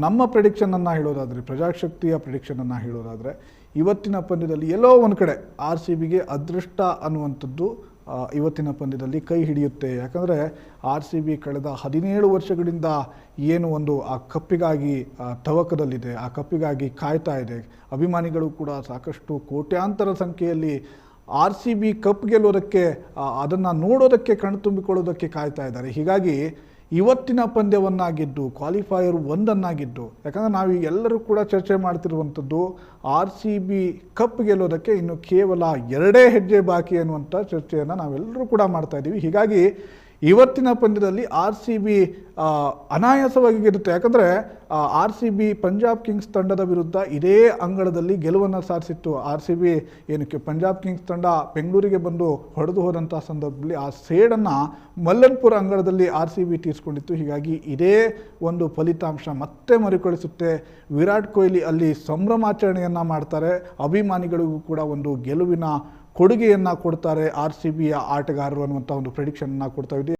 ನಮ್ಮ ಪ್ರೆಡಿಕ್ಷನನ್ನು ಹೇಳೋದಾದರೆ, ಪ್ರಜಾಶಕ್ತಿಯ ಪ್ರೆಡಿಕ್ಷನನ್ನು ಹೇಳೋದಾದರೆ, ಇವತ್ತಿನ ಪಂದ್ಯದಲ್ಲಿ ಎಲ್ಲೋ ಒಂದು ಕಡೆ ಆರ್ ಸಿ ಬಿಗೆ ಅದೃಷ್ಟ ಅನ್ನುವಂಥದ್ದು ಇವತ್ತಿನ ಪಂದ್ಯದಲ್ಲಿ ಕೈ ಹಿಡಿಯುತ್ತೆ. ಯಾಕಂದರೆ ಆರ್ ಸಿ ಬಿ ಕಳೆದ 17 ವರ್ಷಗಳಿಂದ ಏನು ಒಂದು ಆ ಕಪ್ಪಿಗಾಗಿ ತವಕದಲ್ಲಿದೆ, ಆ ಕಪ್ಪಿಗಾಗಿ ಕಾಯ್ತಾ ಇದೆ. ಅಭಿಮಾನಿಗಳು ಕೂಡ ಸಾಕಷ್ಟು ಕೋಟ್ಯಾಂತರ ಸಂಖ್ಯೆಯಲ್ಲಿ ಆರ್ ಸಿ ಬಿ ಕಪ್ ಗೆಲ್ಲೋದಕ್ಕೆ, ಅದನ್ನು ನೋಡೋದಕ್ಕೆ, ಕಣ್ತುಂಬಿಕೊಳ್ಳೋದಕ್ಕೆ ಕಾಯ್ತಾ ಇದ್ದಾರೆ. ಹೀಗಾಗಿ ಇವತ್ತಿನ ಪಂದ್ಯವನ್ನು ಗೆದ್ದು ಕ್ವಾಲಿಫೈಯರ್ 1 ಗೆದ್ದು, ಯಾಕಂದರೆ ನಾವು ಎಲ್ಲರೂ ಕೂಡ ಚರ್ಚೆ ಮಾಡ್ತಿರುವಂಥದ್ದು ಆರ್ ಸಿ ಬಿ ಕಪ್ ಗೆಲ್ಲೋದಕ್ಕೆ ಇನ್ನು ಕೇವಲ 2 ಹೆಜ್ಜೆ ಬಾಕಿ ಅನ್ನುವಂಥ ಚರ್ಚೆಯನ್ನು ನಾವೆಲ್ಲರೂ ಕೂಡ ಮಾಡ್ತಾ ಇದ್ದೀವಿ. ಹೀಗಾಗಿ ಇವತ್ತಿನ ಪಂದ್ಯದಲ್ಲಿ ಆರ್ ಸಿ ಬಿ ಅನಾಯಾಸವಾಗಿ ಗೆಲ್ಲುತ್ತೆ. ಯಾಕಂದರೆ R C B Punjab Kings ತಂಡದ ವಿರುದ್ಧ ಇದೇ ಅಂಗಳದಲ್ಲಿ ಗೆಲುವನ್ನು ಸಾಧಿಸಿತ್ತು. ಆರ್ ಸಿ ಬಿ ಏನಕ್ಕೆ ಪಂಜಾಬ್ ಕಿಂಗ್ಸ್ ತಂಡ ಬೆಂಗಳೂರಿಗೆ ಬಂದು ಹೊಡೆದು ಹೋದಂಥ ಸಂದರ್ಭದಲ್ಲಿ ಆ ಸೇಡನ್ನು ಮಲ್ಲನ್ಪುರ ಅಂಗಳದಲ್ಲಿ ಆರ್ ಸಿ ಬಿ ತೀರಿಸ್ಕೊಂಡಿತ್ತು. ಹೀಗಾಗಿ ಇದೇ ಒಂದು ಫಲಿತಾಂಶ ಮತ್ತೆ ಮರುಕಳಿಸುತ್ತೆ. ವಿರಾಟ್ ಕೊಹ್ಲಿ ಅಲ್ಲಿ ಸಂಭ್ರಮಾಚರಣೆಯನ್ನು ಮಾಡ್ತಾರೆ. ಅಭಿಮಾನಿಗಳಿಗೂ ಕೂಡ ಒಂದು ಗೆಲುವಿನ ಕೊಡುಗೆಯನ್ನು ಕೊಡ್ತಾರೆ ಆರ್ ಸಿ ಬಿಯ ಆಟಗಾರರು ಅನ್ನುವಂಥ ಒಂದು ಪ್ರೆಡಿಕ್ಷನನ್ನು ಕೊಡ್ತಾ ಇದ್ದೀವಿ.